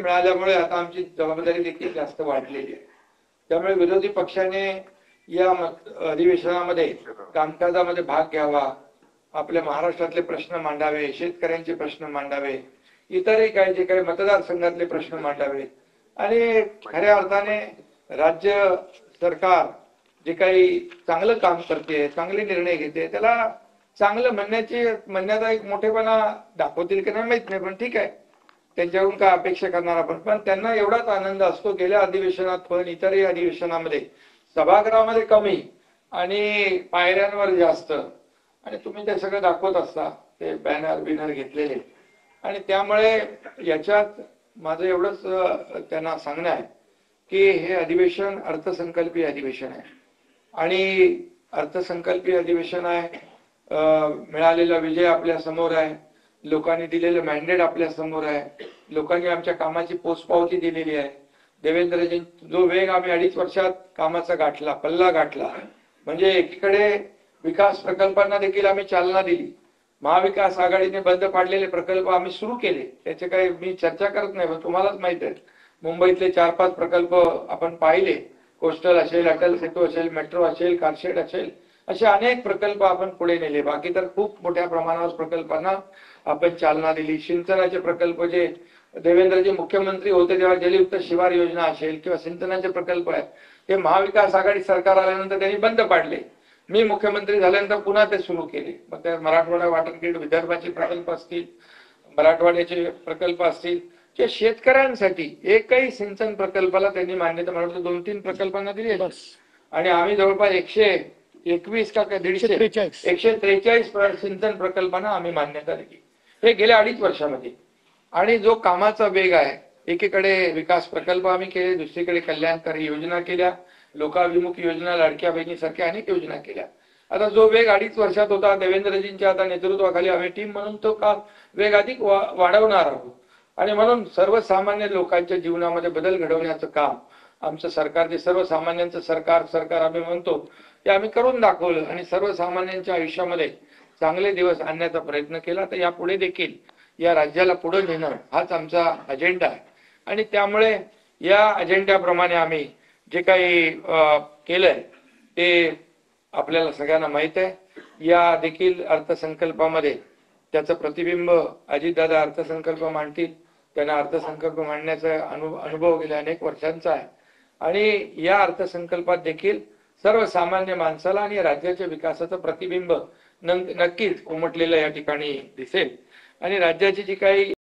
मिळाल्यामुळे आता आमची जबाबदारी देखील जास्त वाढलेली आहे। त्यामुळे विरोधी पक्षाने या अधिवेशनामध्ये कामकाजामध्ये भाग घ्यावा, आपल्या महाराष्ट्रातले प्रश्न मांडावे, शेतकऱ्यांचे प्रश्न मांडावे, इतरही काही जे काही मतदारसंघातले प्रश्न मांडावे आणि खऱ्या अर्थाने राज्य सरकार जे काही चांगलं काम करते, चांगले निर्णय घेते, त्याला चांगलं म्हणण्याचा एक मोठेपणा दाखवतील की नाही माहित नाही, पण ठीक आहे, त्यांच्याकडून काय अपेक्षा करणार आपण। पण त्यांना एवढाच आनंद असतो गेल्या अधिवेशनात पण इतरही अधिवेशनामध्ये सभागृहामध्ये कमी आणि पायऱ्यांवर जास्त, आणि तुम्ही ते सगळं दाखवत असता ते बॅनर घेतलेले, आणि त्यामुळे याच्यात माझं एवढंच त्यांना सांगणं आहे की हे अधिवेशन अर्थसंकल्पीय अधिवेशन आहे आणि अर्थसंकल्पीय अधिवेशन आहे। मिळालेला विजय आपल्या समोर आहे, लोकांनी दिलेलं मॅन्डेट आपल्या समोर आहे, लोकांनी आमच्या कामाची पोचपावती दिलेली आहे। देवेंद्रजी जो वेग आम्ही 2.5 वर्षात कामाचा गाठला, पल्ला गाठला, म्हणजे एकीकडे विकास प्रकल्पांना देखील आम्ही चालना दिली, महाविकास आघाडीने बंद पाडलेले प्रकल्प आम्ही सुरू केले, त्याचे काही मी चर्चा करत नाही, पण तुम्हालाच माहित आहे मुंबईतले 4-5 प्रकल्प आपण पाहिले, कोस्टल असेल, अटल सेतू असेल, मेट्रो असेल, कारशेड असेल, असे अनेक प्रकल्प आपण पुढे नेले। बाकी तर खूप मोठ्या प्रमाणावर प्रकल्पांना आपण चालना दिली। सिंचनाचे प्रकल्प जे देवेंद्रजी मुख्यमंत्री होते तेव्हा जलयुक्त शिवार योजना असेल किंवा सिंचनाचे प्रकल्प आहेत ते महाविकास आघाडी सरकार आल्यानंतर त्यांनी बंद पाडले, मी मुख्यमंत्री झाल्यानंतर पुन्हा ते सुरू केले। मग ते मराठवाडा वॉटर ग्रीड, विदर्भाचे प्रकल्प असतील, मराठवाड्याचे प्रकल्प असतील, जे शेतकऱ्यांसाठी एकही सिंचन प्रकल्पाला त्यांनी मान्यता, मला वाटतं 2-3 प्रकल्पांना दिली आणि आम्ही जवळपास 121 का 143 सिंचन प्रकल्पांना आम्ही मान्यता दिली, हे गेल्या 2.5 वर्षामध्ये। आणि जो कामाचा वेग आहे, एकीकडे विकास प्रकल्प आम्ही केले, दुसरीकडे कल्याणकारी योजना केल्या, लोकाभिमुख योजना, लाडक्या बहिणीसारख्या अनेक योजना केल्या। आता जो वेग 2.5 वर्षात होता देवेंद्रजींच्या आता नेतृत्वाखाली आम्ही टीम म्हणून तो का वेग अधिक वाढवणार आहोत, आणि म्हणून सर्वसामान्य लोकांच्या जीवनामध्ये बदल घडवण्याचं काम आमचं सरकार, जे सर्वसामान्यांचं सरकार आम्ही म्हणतो, ते आम्ही करून दाखवलं आणि सर्वसामान्यांच्या आयुष्यामध्ये चांगले दिवस आणण्याचा प्रयत्न केला। तर यापुढे देखील या राज्याला पुढे नेणं हाच आमचा अजेंडा आहे आणि त्यामुळे या अजेंड्याप्रमाणे आम्ही जे काही केलंय ते आपल्याला सगळ्यांना माहित आहे। या देखील अर्थसंकल्पामध्ये त्याचं प्रतिबिंब अजितदादा अर्थसंकल्प मांडतील, त्यांना अर्थसंकल्प मांडण्याचा अनुभव गेल्या अनेक वर्षांचा आहे आणि या अर्थसंकल्पात देखील सर्वसामान्य माणसाला आणि राज्याच्या विकासाचं प्रतिबिंब नक्कीच उमटलेलं या ठिकाणी दिसेल आणि राज्याची जी काही